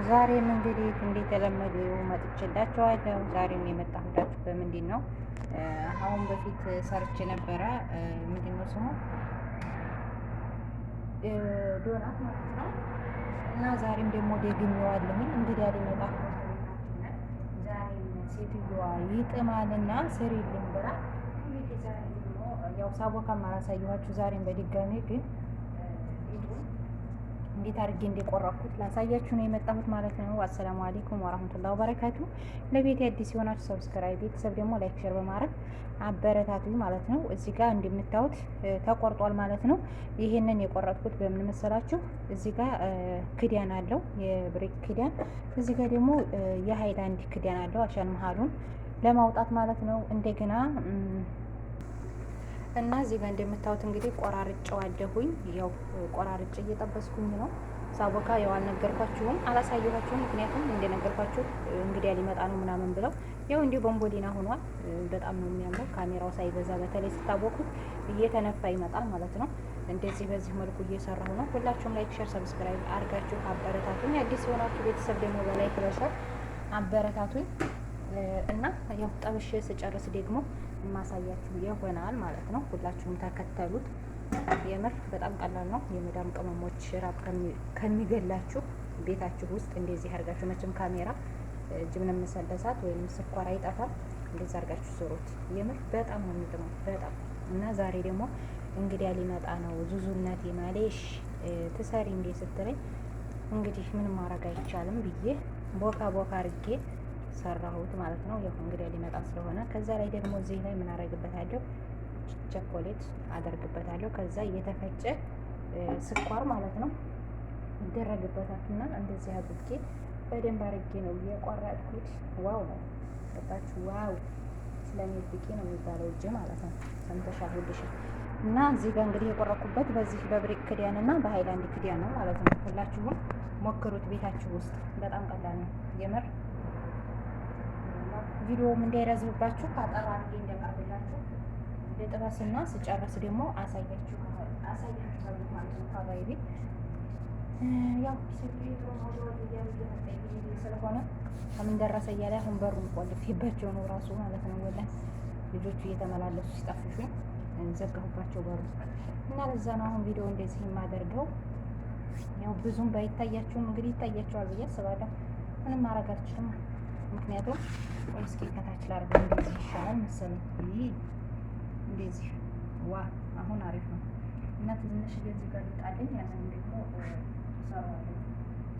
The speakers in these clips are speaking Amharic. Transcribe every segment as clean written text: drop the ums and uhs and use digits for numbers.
ዛሬም እንግዲህ እንደተለመደው መጥቼላችኋለሁ። ዛሬም የመጣሁላችሁ በምንድን ነው? አሁን በፊት ሰርቼ ነበረ። ምንድን ነው ስሙ? ዶናት ማለት ነው። እና ዛሬም ደግሞ ደግሜዋለሁኝ። እንግዲህ ሊመጣ ዛሬም ሴትዮዋ ይጥማልና ስሪልኝ ብላ እንግዲህ ዛሬ ደግሞ ያው ሳቦካም አላሳየኋችሁ። ዛሬም በድጋሜ ግን እንዴት አድርጌ እንደቆረኩት ላሳያችሁ ነው የመጣሁት ማለት ነው። አሰላሙ አለይኩም ወራህመቱላሂ ወበረካቱ። ለቤት አዲስ የሆናችሁ ሰብስክራይብ፣ ቤተሰብ ደግሞ ላይክ፣ ሼር በማድረግ አበረታቱኝ ማለት ነው። እዚህ ጋር እንደምታዩት ተቆርጧል ማለት ነው። ይሄንን የቆረጥኩት በምን መሰላችሁ? እዚህ ጋር ክዳን አለው፣ የብሬክ ክዳን። እዚህ ጋር ደግሞ የሃይላንድ ክዳን አለው፣ አሻን መሀሉን ለማውጣት ማለት ነው። እንደገና እና እዚህ ጋር እንደምታዩት እንግዲህ ቆራርጬዋለሁኝ። ያው ቆራርጬ እየጠበስኩኝ ነው። ሳቦካ ያው አልነገርኳችሁም፣ አላሳየኋችሁም። ምክንያቱም እንደነገርኳችሁ እንግዲያ ሊመጣ ነው ምናምን ብለው ያው እንዲሁ ቦምቦሊና ሆኗል። በጣም ነው የሚያምረው። ካሜራው ሳይበዛ በተለይ ስታወቁት እየተነፋ ይመጣል ማለት ነው። እንደዚህ በዚህ መልኩ እየሰራሁ ነው። ሁላችሁም ላይክ፣ ሼር፣ ሰብስክራይብ አድርጋችሁ አበረታቱኝ። አዲስ የሆናችሁ ቤተሰብ ደግሞ በላይክ በሸር አበረታቱኝ እና ያው ጠብሼ ስጨርስ ደግሞ ማሳያችሁ ይሆናል ማለት ነው። ሁላችሁም ተከተሉት። የምር በጣም ቀላል ነው። የመዳም ቅመሞች ራብ ከሚገላችሁ ቤታችሁ ውስጥ እንደዚህ አድርጋችሁ፣ መቼም ካሜራ ጅብነ መሰለሳት ወይም ስኳር አይጠፋም። እንደዚህ አድርጋችሁ ስሩት። የምር በጣም ነው የሚጥመው በጣም እና ዛሬ ደግሞ እንግዲህ ሊመጣ ነው። ዙዙነቴ ማሌሽ ትሰሪ እንዴ ስትለኝ እንግዲህ ምንም ማድረግ አይቻልም ብዬ ቦካ ቦካ አድርጌ ሰራሁት ማለት ነው። ያው እንግዲህ ሊመጣ ስለሆነ ከዛ ላይ ደግሞ እዚህ ላይ ምን አደርግበታለሁ? ቸኮሌት አደርግበታለሁ። ከዛ እየተፈጨ ስኳር ማለት ነው ይደረግበታል እና እንደዚህ አድርጌ በደንብ አድርጌ ነው የቆረጥኩት። ዋው ነው ገባችሁ? ዋው ስለሚፍቂ ነው የሚባለው እጅ ማለት ነው። ሰምተሻል ሁልሽ እና እዚህ ጋር እንግዲህ የቆረጥኩበት በዚህ በብሬክ ክዳን እና በሃይላንድ ክዳን ነው ማለት ነው። ሁላችሁም ሞክሩት ቤታችሁ ውስጥ በጣም ቀላል ነው የምር። ቪዲዮም እንዳይረዝምባችሁ አጠር አድርጌ እንደቀርብላችሁ ልጥበስና ስጨርስ ደግሞ አሳያችኋለሁ ማለት ነው። ካባይቤ ያው ስለሆነ ከምን ደረሰ እያለ አሁን በሩን ቆልፌባቸው ነው ራሱ ማለት ነው። ወላሂ ልጆቹ እየተመላለሱ ሲጠፍሹኝ ዘጋሁባቸው በሩ እና ለዛ ነው አሁን ቪዲዮ እንደዚህ የማደርገው። ያው ብዙም ባይታያችሁም እንግዲህ ይታያችኋል ብዬ አስባለሁ። ምንም ማድረግ አልችልም። ምክንያቱም እስኪ ከታች ላድርገው እንደዚህ ይሻላል መሰለኝ። እንደዚህ ዋ አሁን አሪፍ ነው እና ትንሽ እንደዚህ ጋር ልጣልኝ ያንን ደግሞ ሰራለሁ።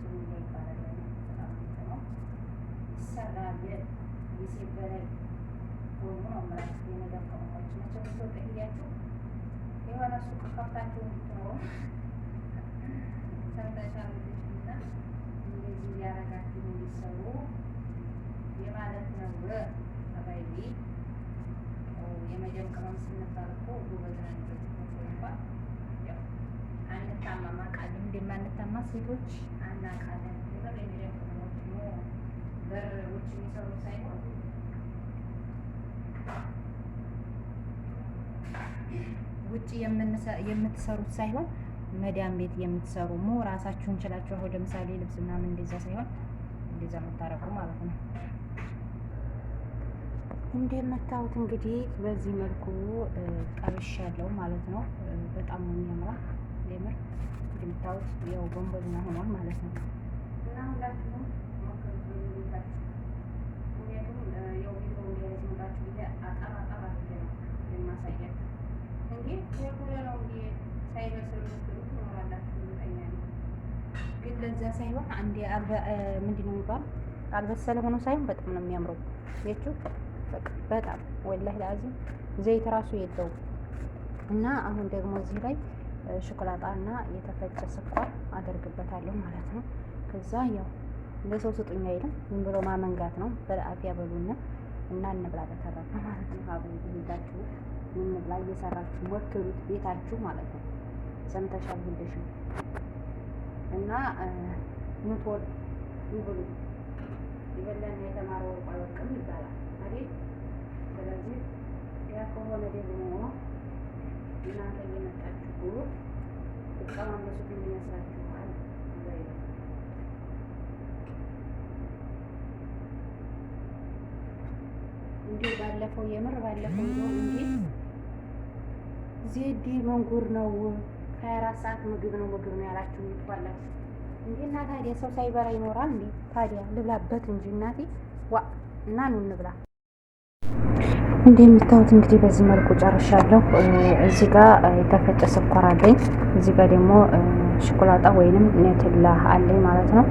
ትንሽ ይባላል በጣም ነው ይሰራል። የሴት በላይ ሆኖ ነው ማለት የነገር ቀመሞች መቼም ሰው ጠይያችሁ የሆነ ሱቅ ከፍታችሁ እንድትኖሩ ሰምታችኋልና እንደዚህ እያደረጋችሁ እንዲሰሩ የማለት ነው። አባይቢ የመጀመሪያ ቅመም ስንባል እኮ ጎበዝ ነን። እንኳን ያው አንታማማ ቃል እንደማንታማ ሴቶች አናቃለን። የመጀመሪያ ቅመሞች ነው በሮች የሚሰሩ ሳይሆን ውጭ የምትሰሩት ሳይሆን መዳም ቤት የምትሰሩ ራሳችሁን ችላችሁ አሁን ለምሳሌ ልብስ ምናምን እንደዛ ሳይሆን እንደዛ የምታረጉ ማለት ነው። እንደምታዩት እንግዲህ በዚህ መልኩ ጠብሻለሁ ማለት ነው። በጣም ነው የሚያምረው የምር። እንደምታዩት ያው ቦምቦሊና ሆኗል ማለት ነው እና ሁላችሁም ያው ቪዲዮ እንዲያዝምባችሁ ጊዜ አጠራጠር አድርጌ ነው የማሳያችሁ። እንዴ የኩለ ነው እንዲ ሳይበስል ምትሉት ትኖራላችሁ እርግጠኛ ነኝ። ግን ለዛ ሳይሆን አንዴ ምንድን ነው የሚባለው አልበሰለ ሆኖ ሳይሆን በጣም ነው የሚያምረው ቤቱ በጣም ወላሂ ላዚም ዘይት ራሱ የለውም። እና አሁን ደግሞ እዚህ ላይ ሾኮላጣ እና የተፈጨ ስኳር አደርግበታለሁ ማለት ነው። ከዛ ያው ለሰው ስጡኝ አይልም ዝም ብሎ ማመንጋት ነው። በአፊያ በሉና እና እንብላ በተረፈ ማለት ነው። አብረን ይዛችሁ እንብላ እየሰራችሁ ሞክሩት ቤታችሁ ማለት ነው። ሰምተሻል ሁልሽ እና ኑቶል ይብሉ ይበላና የተማረው ወርቅ አይወድቅም ይባላል አይደል? ስለዚህ ያ ከሆነ ደግሞ እናንተ እየመጣችሁ ትቀማመሱት ምን ይመስላችኋል? ባለፈው የምር ባለፈው ነው እንጂ ዜዴ መንጉር ነው 24 ሰዓት ምግብ ነው ያላችሁ ይባላችሁ እንዴ? እና ታዲያ ሰው ሳይበላ ይኖራል እንዴ? ታዲያ ልብላበት እንጂ እናቴ ዋ እና ነው እንብላ። እንደምታዩት እንግዲህ በዚህ መልኩ ጨርሻለሁ። እዚህ ጋር የተፈጨ ስኳር አለኝ፣ እዚህ ጋር ደግሞ ሾኮላጣ ወይንም ኔትላ አለኝ ማለት ነው።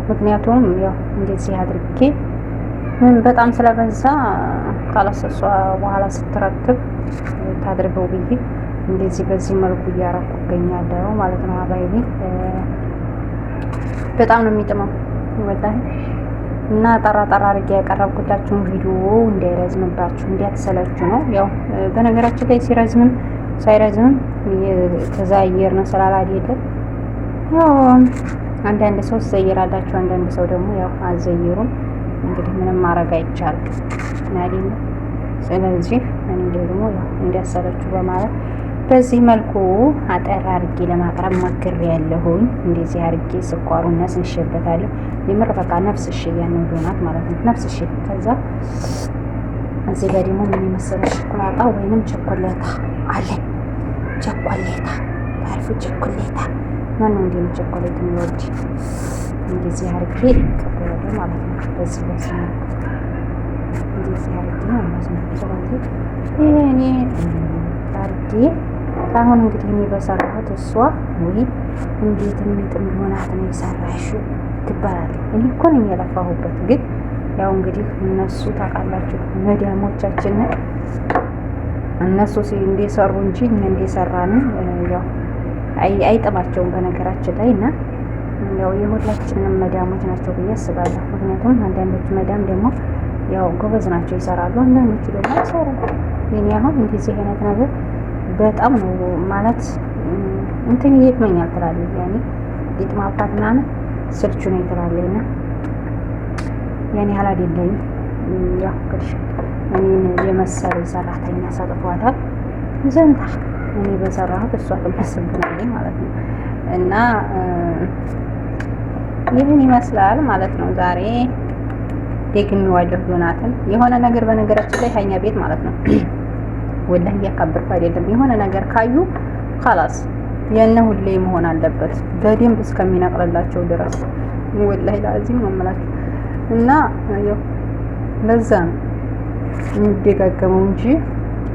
ምክንያቱም ያው እንደዚህ አድርጌ በጣም ስለበዛ ካላሰሷ በኋላ ስትረክብ ታድርገው ብዬ እንደዚህ በዚህ መልኩ እያረኩ እገኛለሁ ማለት ነው። አባይቢ በጣም ነው የሚጥመው ወላሂ። እና ጠራ አድርጌ ያቀረብኩላችሁን ቪዲዮ እንዳይረዝምባችሁ እንዲያትሰለችሁ ነው። ያው በነገራችን ላይ ሲረዝምም ሳይረዝምም ተዛየር ነው ስላላል የለም። ያው አንዳንድ ሰው ትዘይራላችሁ፣ አንዳንድ ሰው ደግሞ ያው አዘይሩም። እንግዲህ ምንም ማድረግ አይቻልም ናዲን። ስለዚህ እኔ ደግሞ ያው እንዲያሰለችሁ በማለት በዚህ መልኩ አጠር አድርጌ ለማቅረብ ሞክሬያለሁኝ። እንደዚህ አድርጌ ስኳሩን ነስንሼበታለሁ። የምር በቃ ነፍስ እሺ ያንን ዶናት ማለት ነው፣ ነፍስ እሺ። ከዛ እዚህ ጋር ደግሞ ምን የመሰለ ሾኮላጣ ወይንም ቸኮሌታ አለኝ። ቸኮሌታ ታርፉ ቸኮሌታ ማነው እንዴ ነው ቸኮሌት የሚወድ? እንደዚህ አድርጌ ቀበለ ማለት ነው። በዚህ እንደዚህ አድርጌ ነው ማለት ነው። ስለዚህ እኔ አድርጌ አሁን እንግዲህ እኔ በሰራሁት እሷ ወይ እንዴት የሚጥም ዶናት ነው የሰራሽው ትባላለች። እኔ እኮ ነኝ የለፋሁበት። ግን ያው እንግዲህ እነሱ ታውቃላችሁ መዳሞቻችን እነሱ እንደሰሩ እንጂ እኛ እንደሰራን ያው አይጥማቸውም በነገራችን ላይ። እና ያው የሁላችንም መዳሞች ናቸው ብዬ አስባለሁ። ምክንያቱም አንዳንዶቹ መዳም ደግሞ ያው ጎበዝ ናቸው ይሰራሉ፣ አንዳንዶቹ ደግሞ አይሰሩም። የኔ አሁን እንደዚህ አይነት ነገር በጣም ነው ማለት እንትን ይጥመኛል ትላለች። ያኔ ሊጥ ማብካት ምናምን ስልቹ ነው ትላለች። እና ያኔ ያህል አይደለም። ያው እንግዲህ እኔን የመሰለ ሰራተኛ ሰጥቷታል ዘንታ እኔ በሰራሁት እሷ ትመስገናለች ማለት ነው። እና ይህን ይመስላል ማለት ነው። ዛሬ ደግሜዋለሁ ዶናትን። የሆነ ነገር በነገራችን ላይ ሀኛ ቤት ማለት ነው ወላሂ እያካበርኩ አይደለም። የሆነ ነገር ካዩ ካላስ የነ ሁሌ መሆን አለበት በደንብ እስከሚነቅልላቸው ድረስ ወላሂ ላዚም ነው የምላችሁ። እና ያው ለዛ ነው የሚደጋገመው እንጂ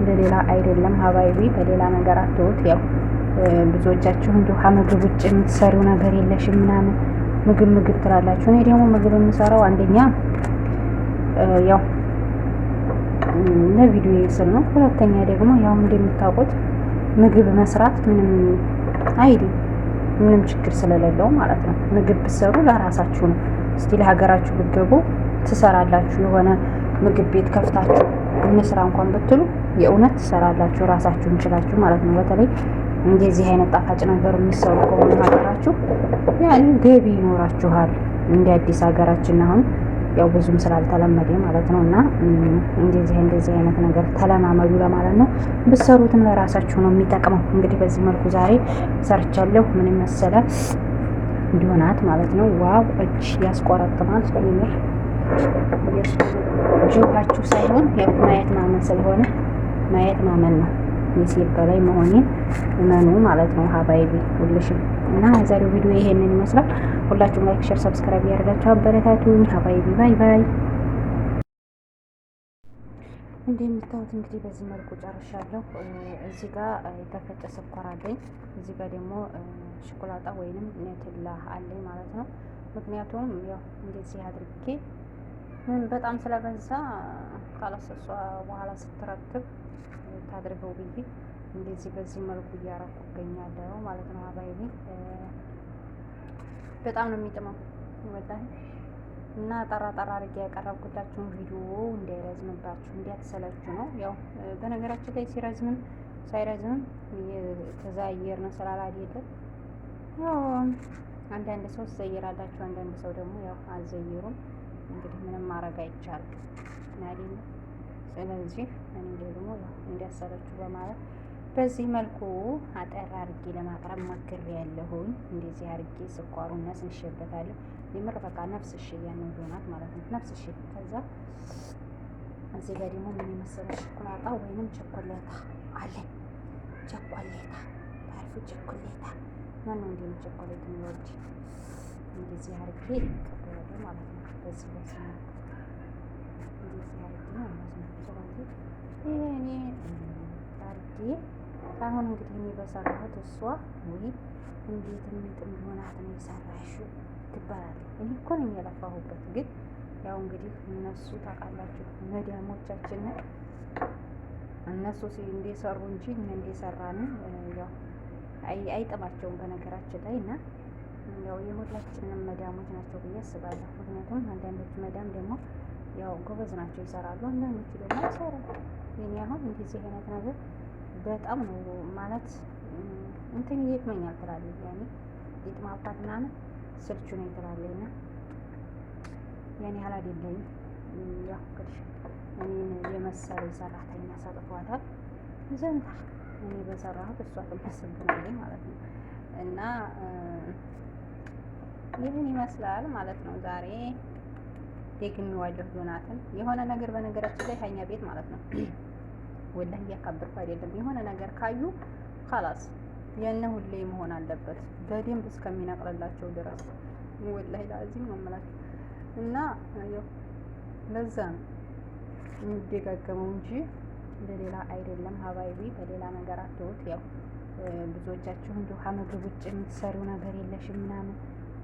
ለሌላ አይደለም። ሀባይቢ በሌላ ነገር አትወት። ያው ብዙዎቻችሁ እንዲሁ ከምግብ ውጭ የምትሰሪው ነገር የለሽም ምናምን ምግብ ትላላችሁ። እኔ ደግሞ ምግብ የምሰራው አንደኛ ያው ለቪዲዮ ስል ነው። ሁለተኛ ደግሞ ያው እንደምታውቁት ምግብ መስራት ምንም ችግር ስለሌለው ማለት ነው። ምግብ ብትሰሩ ለራሳችሁ ነው። እስቲ ለሀገራችሁ ብትገቡ ትሰራላችሁ። የሆነ ምግብ ቤት ከፍታችሁ እንስራ እንኳን ብትሉ የእውነት ትሰራላችሁ ራሳችሁን ችላችሁ ማለት ነው። በተለይ እንደዚህ አይነት ጣፋጭ ነገር የሚሰሩ ከሆነ ሀገራችሁ ያኔ ገቢ ይኖራችኋል። እንደ አዲስ ሀገራችን አሁን ያው ብዙም ስላልተለመደ ማለት ነው። እና እንደዚህ አይነት ነገር ተለማመዱ ለማለት ነው። ብትሰሩትም ለራሳችሁ ነው የሚጠቅመው። እንግዲህ በዚህ መልኩ ዛሬ ሰርቻለሁ። ምንም መሰለ ዶናት ማለት ነው። ዋው እጅ ያስቆረጥማል። ስለምር ጆካችሁ ሳይሆን ያው ማየት ማመን ስለሆነ ማየት ማመን ነው። የሴት በላይ መሆኔን እመኑ ማለት ነው። ሀባይቢ ሁልሽም እና የዛሬው ቪዲዮ ይሄንን ይመስላል። ሁላችሁም ላይክ፣ ሼር፣ ሰብስክራይብ ያደርጋችሁ አበረታቱኝ። ሀባይቢ ባይ ባይ። እንደምታዩት እንግዲህ በዚህ መልኩ ጨርሻለሁ። እዚህ ጋር የተፈጨ ስኳር አለኝ፣ እዚህ ጋር ደግሞ ሾኮላጣ ወይንም ኔትላ አለኝ ማለት ነው። ምክንያቱም ያው እንደዚህ አድርጌ በጣም ስለበዛ ካላሰሷ በኋላ ስትረክብ ታድርገው ብዬ እንደዚህ በዚህ መልኩ እያረኩ እገኛለሁ ማለት ነው። አባይቢ በጣም ነው የሚጥመው ወላሂ። እና ጠራ አድርጌ ያቀረብኩላችሁን ቪዲዮ እንዳይረዝምባችሁ እንዲያትሰለችሁ ነው። ያው በነገራችን ላይ ሲረዝምም ሳይረዝምም ተዛየር ነው ስላላል የለም። ያው አንዳንድ ሰው ትዘይራላችሁ፣ አንዳንድ ሰው ደግሞ ያው አዘይሩም። እንግዲህ ምንም ማድረግ አይቻልም ናዲን። ስለዚህ እኔ ደግሞ ያው እንዲያሰለችሁ በማለት በዚህ መልኩ አጠር አድርጌ ለማቅረብ ሞክሬያለሁኝ። እንደዚህ አድርጌ ስኳሩን ነስንሼበታለሁ። የምር በቃ ነፍስ እሺ ያንን ዶናት ማለት ነው፣ ነፍስ እሺ። ከዛ እዚህ ጋር ደግሞ ምን የመሰለ ሾኮላጣ ወይንም ቸኮሌታ አለ። ቸኮሌታ ታሪፉ ቸኮሌታ ማነው እንዴ ነው ቸኮሌት የሚወድ? እንደዚህ አድርጌ ቀበላለሁ ማለት ነው። በዚህ እንደዚህ አድርጌ ነው ማለት ነው። ስለዚህ እኔ አድርጌ አሁን እንግዲህ እኔ በሰራሁት እሷ ወይ እንዴት የሚጥም ሆናት ነው የሰራሽው ትባላለች። እኔ እኮ ነኝ የለፋሁበት። ግን ያው እንግዲህ እነሱ ታውቃላችሁ መዳሞቻችን እነሱ እንደሰሩ እንጂ እኛ እንደሰራን ያው አይጥማቸውም በነገራችን ላይ እና ያው የሁላችንም መዳሞች ናቸው ብዬ አስባለሁ። ምክንያቱም አንዳንዶቹ መዳም ደግሞ ያው ጎበዝ ናቸው ይሰራሉ፣ አንዳንዶቹ ደግሞ አይሰሩም። የኔ አሁን እንደዚህ አይነት ነገር በጣም ነው ማለት እንትን ይጥመኛል ትላለች። ያኔ ሊጥ ማብካት ምናምን ስልቹ ነው ትላለች እና ያኔ ያህል አይደለም። ያው እንግዲህ እኔን የመሰለ ሰራተኛ ሰጥቷታል ዘንታ እኔ በሰራሁት እሷ ትመሰግናለች ማለት ነው። እና ይህን ይመስላል ማለት ነው። ዛሬ ደግሜዋለሁ ዶናትን የሆነ ነገር በነገራችን ላይ ሀኛ ቤት ማለት ነው ወላሂ እያካበርኩ አይደለም። የሆነ ነገር ካዩ ካላስ የነ ሁሌ መሆን አለበት በደንብ እስከሚነቅልላቸው ድረስ ወላሂ ላዚም ነው የምላቸው። እና ያው ለዛ ነው የሚደጋገመው እንጂ ለሌላ አይደለም። ሀባይቢ በሌላ ነገር አትወት። ያው ብዙዎቻችሁ እንዲሁ ከምግብ ውጭ የምትሰሪው ነገር የለሽም ምናምን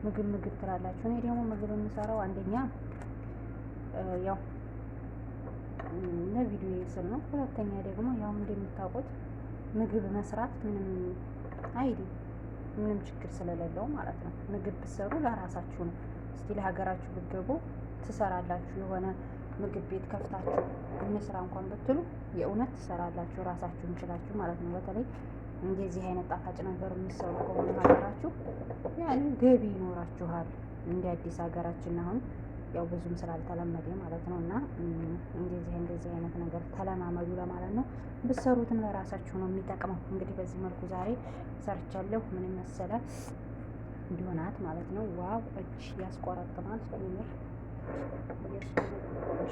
ምግብ ትላላችሁ። እኔ ደግሞ ምግብ የምሰራው አንደኛ ያው ለቪዲዮ ስል ነው። ሁለተኛ ደግሞ ያው እንደምታውቁት ምግብ መስራት ምንም ችግር ስለሌለው ማለት ነው። ምግብ ብትሰሩ ለራሳችሁ ነው። እስቲ ለሀገራችሁ ብትገቡ ትሰራላችሁ። የሆነ ምግብ ቤት ከፍታችሁ እንስራ እንኳን ብትሉ የእውነት ትሰራላችሁ ራሳችሁን ችላችሁ ማለት ነው። በተለይ እንደዚህ አይነት ጣፋጭ ነገር የሚሰሩ ከሆነ ሀገራችሁ ያን ገቢ ይኖራችኋል። እንደ አዲስ ሀገራችን አሁን ያው ብዙም ስላልተለመደ ማለት ነው። እና እንደዚህ አይነት ነገር ተለማመዱ ለማለት ነው። ብትሰሩትም ለራሳችሁ ነው የሚጠቅመው። እንግዲህ በዚህ መልኩ ዛሬ ሰርቻለሁ። ምንም መሰለ ዶናት ማለት ነው። ዋው እጅ ያስቆረጥማል። ምር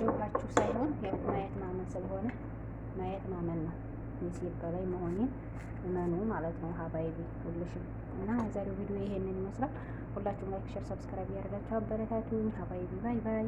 ጆሃችሁ ሳይሆን ያው ማየት ማመን ስለሆነ ማየት ማመን ነው። የሴት በላይ መሆኔን እመኑ ማለት ነው። ሀባይቢ ሁልሽም እና የዛሬው ቪዲዮ ይሄንን ይመስላል። ሁላችሁም ላይክ፣ ሼር፣ ሰብስክራይብ ያደርጋችሁ አበረታቱኝ። ሀባይቢ ባይ ባይ።